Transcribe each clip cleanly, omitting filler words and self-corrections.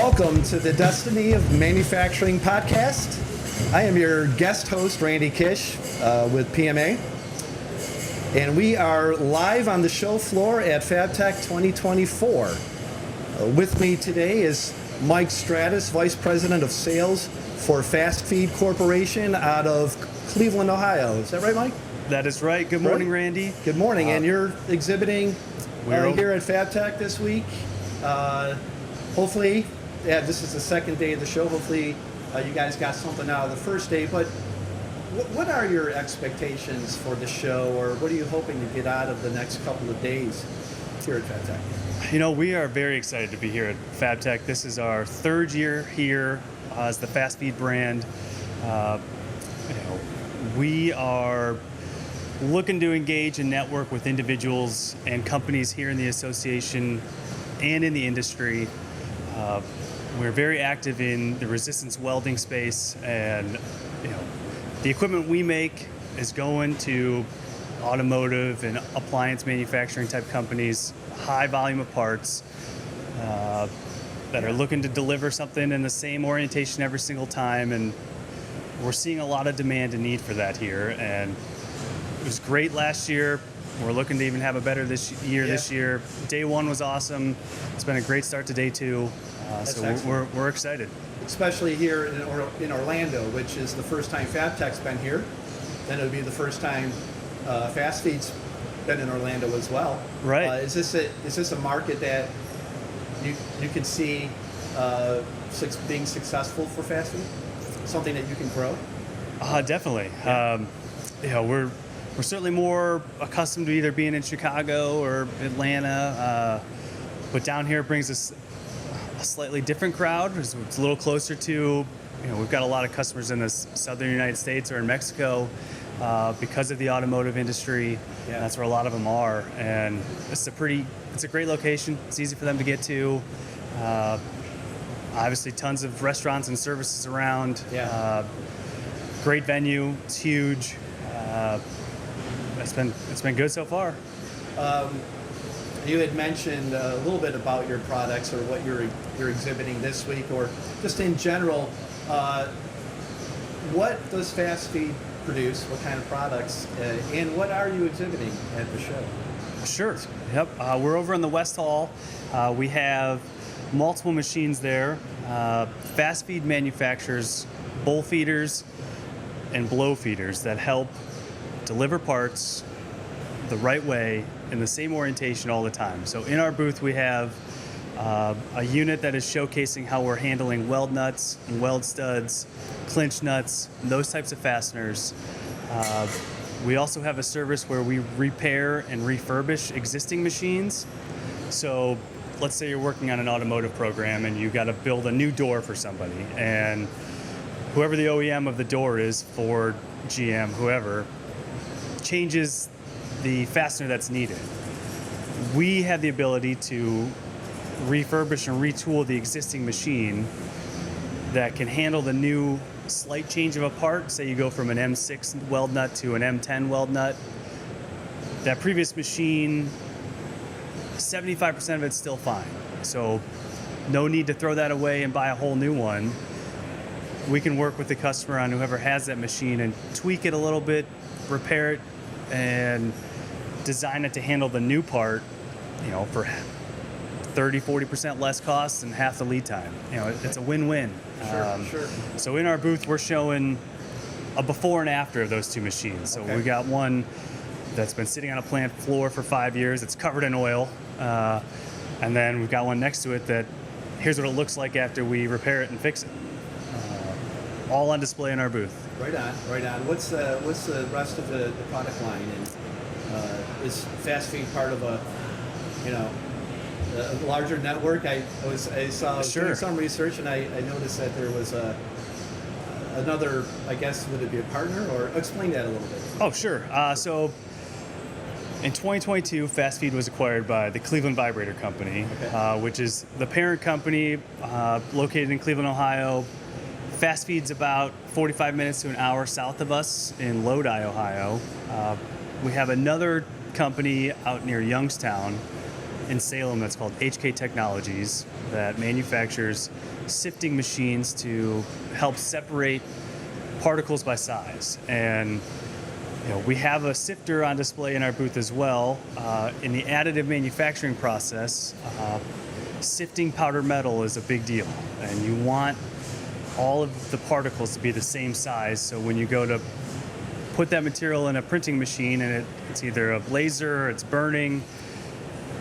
Welcome to the Destiny of Manufacturing podcast. I am your guest host, Randy Kish, with PMA. And we are live on the show floor at FABTECH 2024. With me today is Mike Stratis, Vice President of Sales for Fastfeed Corporation out of Cleveland, Ohio. Is that right, Mike? That is right. Good morning, Randy. Good morning. And you're exhibiting here at FABTECH this week. Hopefully, this is the second day of the show. Hopefully, you guys got something out of the first day. But what are your expectations for the show, or what are you hoping to get out of the next couple of days here at FABTECH? You know, we are very excited to be here at FABTECH. This is our third year here as the Fastfeed brand. We are looking to engage and network with individuals and companies here in the association and in the industry. We're very active in the resistance welding space, and the equipment we make is going to automotive and appliance manufacturing type companies, high volume of parts that are looking to deliver something in the same orientation every single time, and we're seeing a lot of demand and need for that here. And it was great last year. We're looking to even have a better this year. Day one was awesome. It's been a great start to day two. So we're excited. Especially here in Orlando, which is the first time FABTECH's been here. Then it would be the first time Fastfeed's been in Orlando as well. Right. Is this a market that you can see being successful for Fastfeed? Something that you can grow? Definitely. Yeah. We're certainly more accustomed to either being in Chicago or Atlanta, but down here brings us a slightly different crowd. It's a little closer to, we've got a lot of customers in the southern United States or in Mexico because of the automotive industry. Yeah. That's where a lot of them are, and it's a great location. It's easy for them to get to. Obviously, tons of restaurants and services around. Yeah. Great venue. It's huge. It's been good so far. You had mentioned a little bit about your products or what you're exhibiting this week, or just in general. What does Fastfeed produce? What kind of products? And what are you exhibiting at the show? Sure. Yep. We're over in the West Hall. We have multiple machines there. Fastfeed manufactures bowl feeders and blow feeders that help deliver parts the right way in the same orientation all the time. So in our booth we have a unit that is showcasing how we're handling weld nuts and weld studs, clinch nuts, and those types of fasteners. We also have a service where we repair and refurbish existing machines. So let's say you're working on an automotive program and you got to build a new door for somebody, and whoever the OEM of the door is, Ford, GM, whoever, changes the fastener that's needed. We have the ability to refurbish and retool the existing machine that can handle the new slight change of a part. Say you go from an M6 weld nut to an M10 weld nut. That previous machine, 75% of it's still fine. So no need to throw that away and buy a whole new one. We can work with the customer on whoever has that machine and tweak it a little bit, repair it, and design it to handle the new part, for 30-40% less cost and half the lead time. It's a win-win. Sure. So in our booth, we're showing a before and after of those two machines. So we got one that's been sitting on a plant floor for 5 years. It's covered in oil. And then we've got one next to it that here's what it looks like after we repair it and fix it. All on display in our booth. Right on. What's the rest of the product line? And is Fastfeed part of a larger network? I saw doing some research, and I noticed that there was another. I guess, would it be a partner, or explain that a little bit? Oh, sure. So in 2022, Fastfeed was acquired by the Cleveland Vibrator Company, which is the parent company located in Cleveland, Ohio. Fastfeed's about 45 minutes to an hour south of us in Lodi, Ohio. We have another company out near Youngstown in Salem that's called HK Technologies that manufactures sifting machines to help separate particles by size. And we have a sifter on display in our booth as well. In the additive manufacturing process, sifting powder metal is a big deal, and you want all of the particles to be the same size. So when you go to put that material in a printing machine and it's either a laser or it's burning,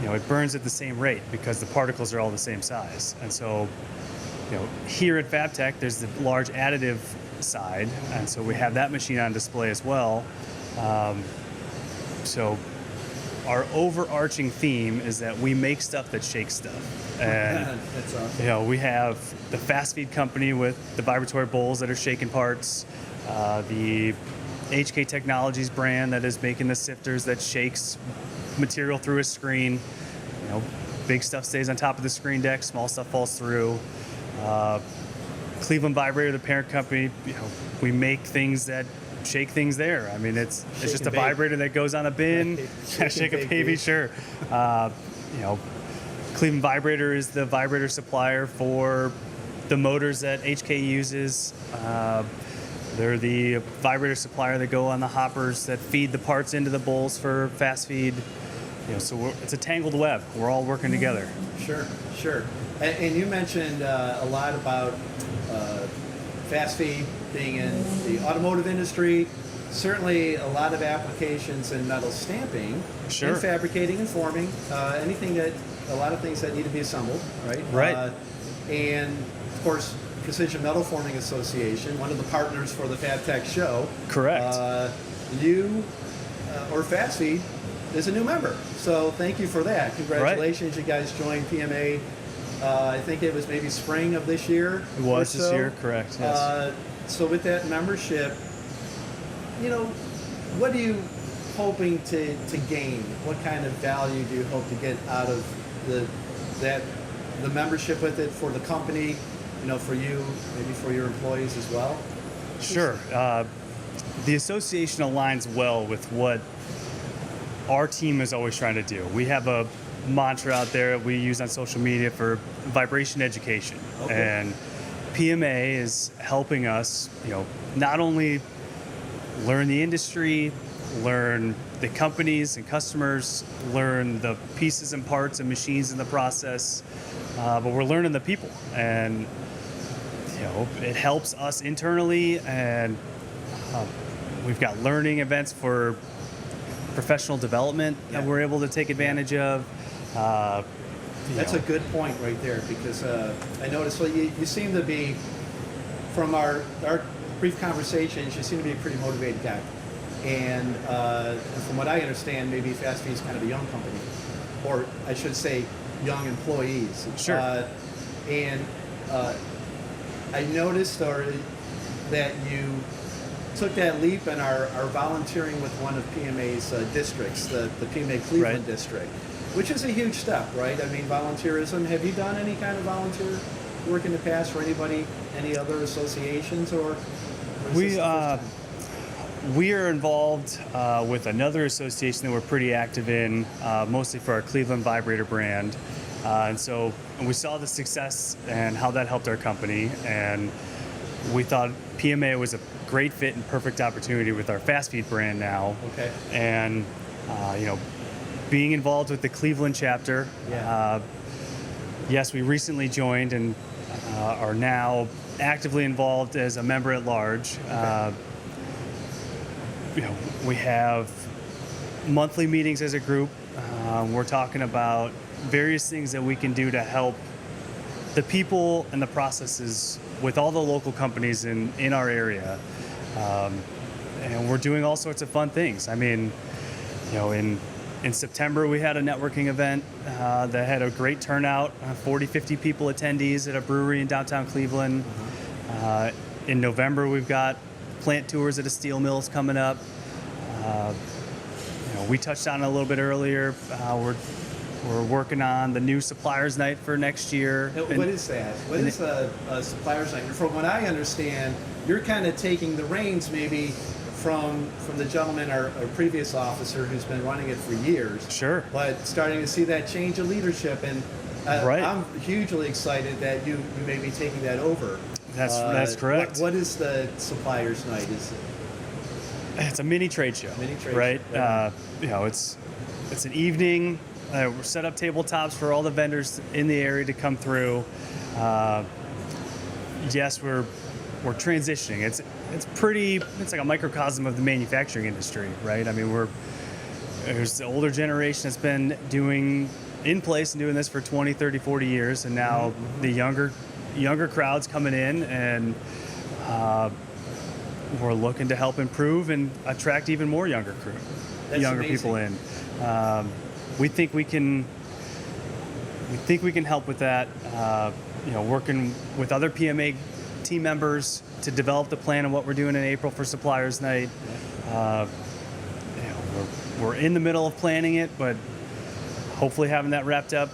it burns at the same rate because the particles are all the same size. And so, here at FABTECH, there's the large additive side, and so we have that machine on display as well. So our overarching theme is that we make stuff that shakes stuff. And That's awesome. we have the Fastfeed company with the vibratory bowls that are shaking parts, the HK Technologies brand that is making the sifters that shakes material through a screen. Big stuff stays on top of the screen deck, small stuff falls through. Cleveland Vibrator, the parent company, we make things that shake things there. I mean, it's just a vibrator that goes on a bin. Shake a baby, sure. Cleveland Vibrator is the vibrator supplier for the motors that HK uses. They're the vibrator supplier that go on the hoppers that feed the parts into the bowls for fast feed. So it's a tangled web. We're all working together. Sure. And you mentioned a lot about fast feed being in the automotive industry. Certainly a lot of applications in metal stamping, Sure. and fabricating and forming, a lot of things that need to be assembled, right? Right. And of course, Precision Metal Forming Association, one of the partners for the FABTECH show. Correct. You, or Fastfeed, is a new member. So thank you for that. Congratulations. You guys joined PMA, I think it was maybe spring of this year. It was or this so. year, correct. Yes. So with that membership, what are you hoping to gain? What kind of value do you hope to get out of the membership with it for the company, for you, maybe for your employees as well? Sure. The association aligns well with what our team is always trying to do. We have a mantra out there we use on social media for vibration education. Okay. And PMA is helping us, not only learn the industry, learn the companies and customers, learn the pieces and parts and machines in the process, but we're learning the people. And it helps us internally, and we've got learning events for professional development that we're able to take advantage of. That's a good point right there, because I noticed, you seem to be, from our brief conversations, you seem to be a pretty motivated guy. And from what I understand, maybe Fastfeed is kind of a young company, or I should say young employees. Sure. And I noticed that you took that leap and are volunteering with one of PMA's districts, the PMA Cleveland district, which is a huge step, right? I mean, volunteerism. Have you done any kind of volunteer work in the past for any other associations, or is this the first time? We are involved with another association that we're pretty active in, mostly for our Cleveland Vibrator brand. And we saw the success and how that helped our company, and we thought PMA was a great fit and perfect opportunity with our Fastfeed brand now. Okay. And being involved with the Cleveland chapter, yes, we recently joined and are now actively involved as a member at large. Okay. We have monthly meetings as a group. We're talking about various things that we can do to help the people and the processes with all the local companies in our area. And we're doing all sorts of fun things. I mean, in September, we had a networking event that had a great turnout, 40, 50 people attendees at a brewery in downtown Cleveland. In November, we've got plant tours at a steel mills coming up. We touched on it a little bit earlier. We're working on the new suppliers night for next year. What is that? What is a suppliers night? From what I understand, you're kind of taking the reins maybe from the gentleman, our previous officer, who's been running it for years. Sure. But starting to see that change of leadership, and Right. I'm hugely excited that you may be taking that over. That's correct. What is the suppliers night? It's a mini trade show. Mini trade right? show, right. You know, it's an evening. We're set up tabletops for all the vendors in the area to come through. Yes, we're transitioning. It's like a microcosm of the manufacturing industry, right? I mean, there's the older generation that's been in place and doing this for 20, 30, 40 years, and now the younger crowds coming in, and we're looking to help improve and attract even more younger That's people in. We think we can help with that. Working with other PMA team members to develop the plan of what we're doing in April for Suppliers Night. We're in the middle of planning it, but hopefully having that wrapped up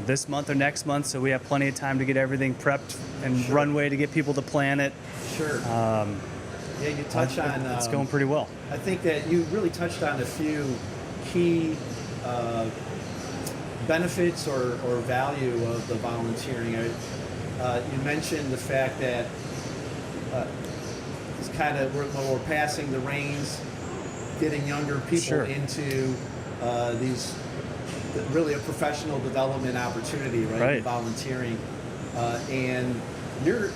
this month or next month, so we have plenty of time to get everything prepped and Sure. runway to get people to plan it. Sure. Yeah, you touch on. It's going pretty well. I think that you really touched on a few key benefits or value of the volunteering. You mentioned the fact that it's kind of we're passing the reins, getting younger people Sure. into these really a professional development opportunity, right? Right. Volunteering, and you're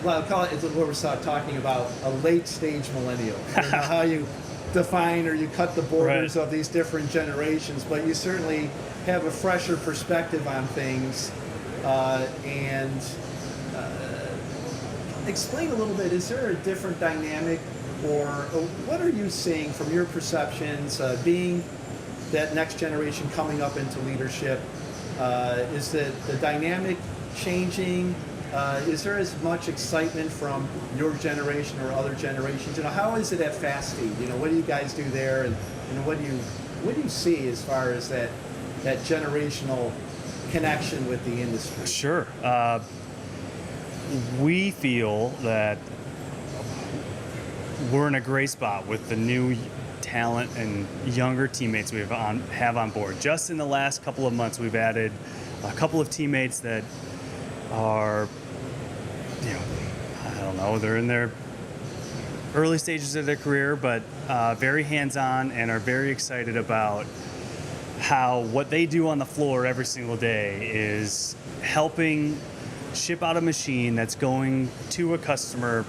well, I'll call it. It's what we're talking about, a late stage millennial. I don't know how you define or you cut the borders Right. of these different generations, but you certainly have a fresher perspective on things. And explain a little bit, is there a different dynamic, or what are you seeing from your perceptions, being that next generation coming up into leadership? Is the dynamic changing? Is there as much excitement from your generation or other generations? How is it at Fastfeed? What do you guys do there, and what do you see as far as that generational connection with the industry? Sure. We feel that we're in a great spot with the new talent and younger teammates we have on board. Just in the last couple of months, we've added a couple of teammates that are, I don't know, they're in their early stages of their career, but very hands-on and are very excited about how what they do on the floor every single day is helping ship out a machine that's going to a customer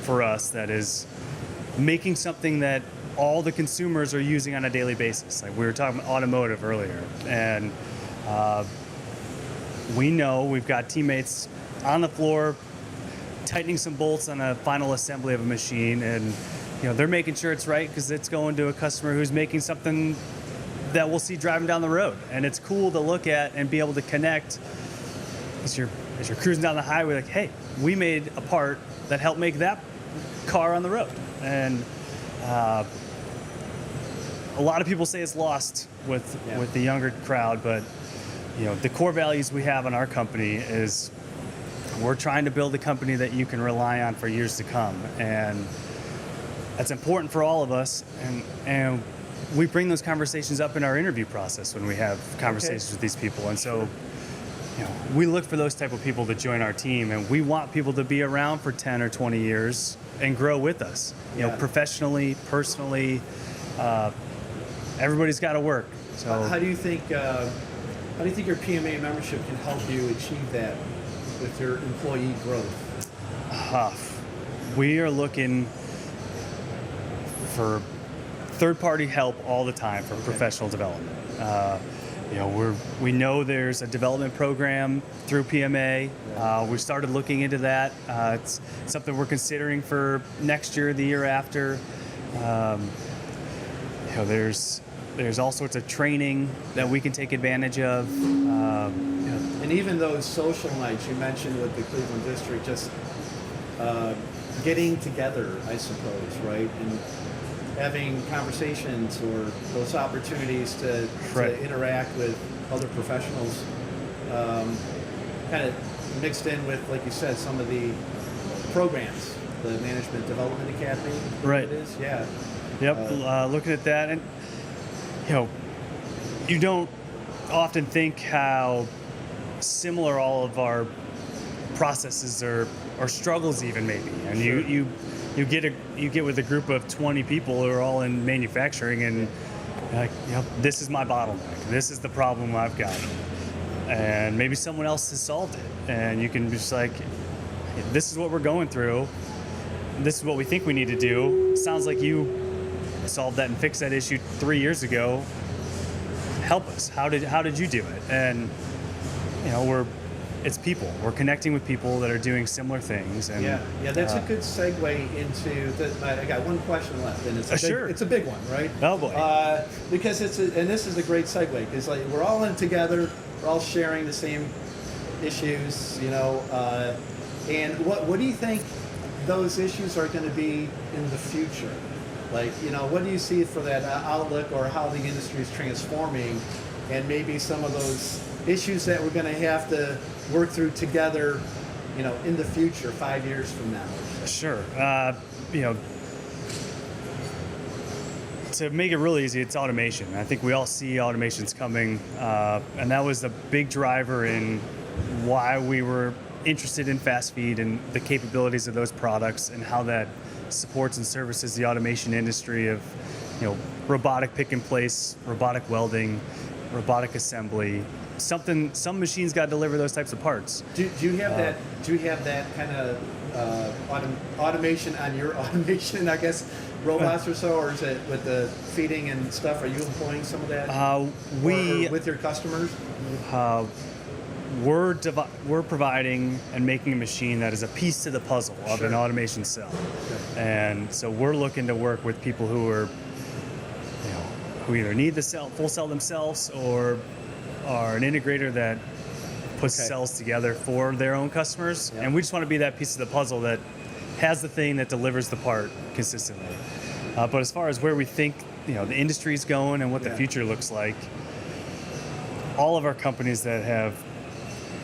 for us that is making something that all the consumers are using on a daily basis. Like we were talking about automotive earlier, and we know we've got teammates on the floor tightening some bolts on a final assembly of a machine, and they're making sure it's right because it's going to a customer who's making something that we'll see driving down the road. And it's cool to look at and be able to connect as you're cruising down the highway, like, hey, we made a part that helped make that car on the road. And a lot of people say it's lost with the younger crowd, but the core values we have in our company is we're trying to build a company that you can rely on for years to come, and that's important for all of us. And we bring those conversations up in our interview process when we have conversations with these people. And so we look for those type of people to join our team, and we want people to be around for 10 or 20 years and grow with us, professionally, personally. Everybody's got to work. So how do you think your PMA membership can help you achieve that with your employee growth? We are looking for third-party help all the time for professional development. We know there's a development program through PMA. We started looking into that. It's something we're considering for next year, the year after. There's all sorts of training that we can take advantage of. And even those social nights you mentioned with the Cleveland District, just getting together, I suppose, right? And having conversations or those opportunities to interact with other professionals, kind of mixed in with, like you said, some of the programs the Management Development Academy. Right. It is, yeah. Yep. Looking at that, and you don't often think how similar all of our processes or struggles even maybe, and Sure. you get with a group of 20 people who are all in manufacturing, and you're like, this is my bottleneck, this is the problem I've got, and maybe someone else has solved it, and you can just like, this is what we're going through, this is what we think we need to do. Sounds like you solved that and fixed that issue 3 years ago. Help us. How did you do it? And it's people. We're connecting with people that are doing similar things. And Yeah, that's a good segue into I got one question left, and Sure. It's a big one, right? Oh boy. Because and this is a great segue, because like we're all in together, we're all sharing the same issues, and what do you think those issues are going to be in the future? Like, what do you see for that outlook, or how the industry is transforming, and maybe some of those issues that we're going to have to work through together, in the future, 5 years from now? Sure. To make it real easy, it's automation. I think we all see automation's coming, and that was a big driver in why we were interested in fast feed and the capabilities of those products and how that supports and services the automation industry of, robotic pick and place, robotic welding, robotic assembly. Some machines got to deliver those types of parts. Do you have that? Do you have that kind of automation on your automation? I guess robots or so, or is it with the feeding and stuff? Are you employing some of that? Or with your customers. We're providing and making a machine that is a piece to the puzzle of Sure. an automation cell, Okay. and so we're looking to work with people who are, who either need the full cell themselves, or are an integrator that puts Okay. cells together for their own customers, Yeah. and we just want to be that piece of the puzzle that has the thing that delivers the part consistently. But as far as where we think the industry's going and what the Yeah. future looks like, all of our companies that have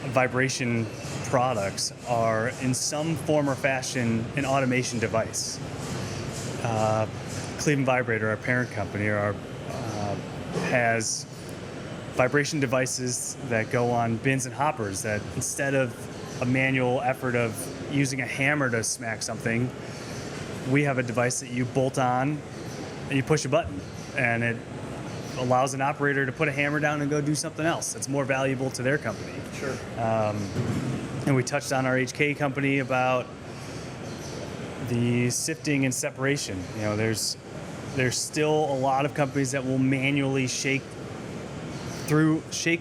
vibration products are in some form or fashion an automation device. Cleveland Vibrator, our parent company, has vibration devices that go on bins and hoppers that, instead of a manual effort of using a hammer to smack something, we have a device that you bolt on and you push a button, and it allows an operator to put a hammer down and go do something else that's more valuable to their company. Sure. And we touched on our HK company about the sifting and separation. There's still a lot of companies that will manually shake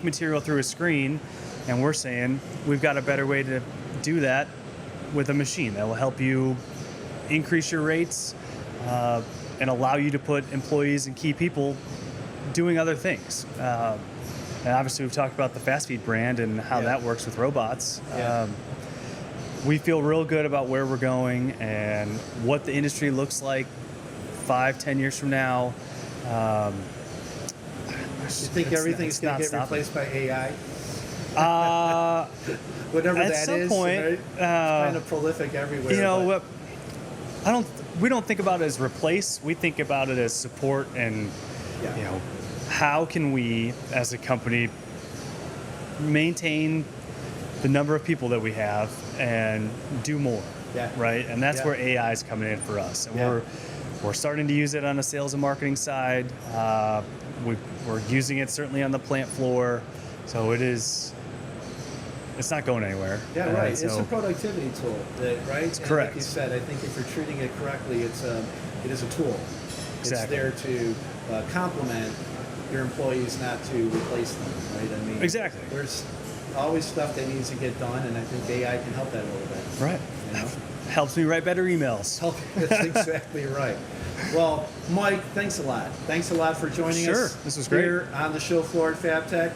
material through a screen, and we're saying we've got a better way to do that with a machine that will help you increase your rates and allow you to put employees and key people doing other things. And obviously we've talked about the Fastfeed brand and how Yeah. that works with robots. Yeah. We feel real good about where we're going and what the industry looks like 5-10 years from now. You think everything's going to get replaced by AI? Whatever At that some is, point, right? It's kind of prolific everywhere. but- we don't think about it as replace. We think about it as support, and Yeah. how can we as a company maintain the number of people that we have and do more. Yeah. Right? And that's Yeah. where AI is coming in for us. And Yeah. we're starting to use it on the sales and marketing side. We're using it certainly on the plant floor. So it's not going anywhere. Yeah, right. It's a So productivity tool, right? And correct. Like you said, I think if you're treating it correctly, it is a tool. Exactly. It's there to complement your employees, not to replace them, right? I mean, Exactly. There's always stuff that needs to get done, and I think AI can help that a little bit. Right. You know? Helps me write better emails. That's exactly right. Well, Mike, thanks a lot. Thanks a lot for joining us. Sure, this was great. Here on the show floor at FABTECH,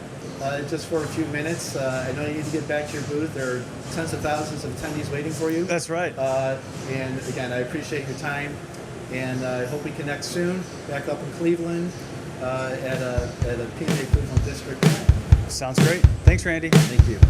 just for a few minutes. I know you need to get back to your booth. There are tens of thousands of attendees waiting for you. That's right. And again, I appreciate your time, and I hope we connect soon back up in Cleveland at a PMA Cleveland District. Sounds great. Thanks, Randy. Thank you.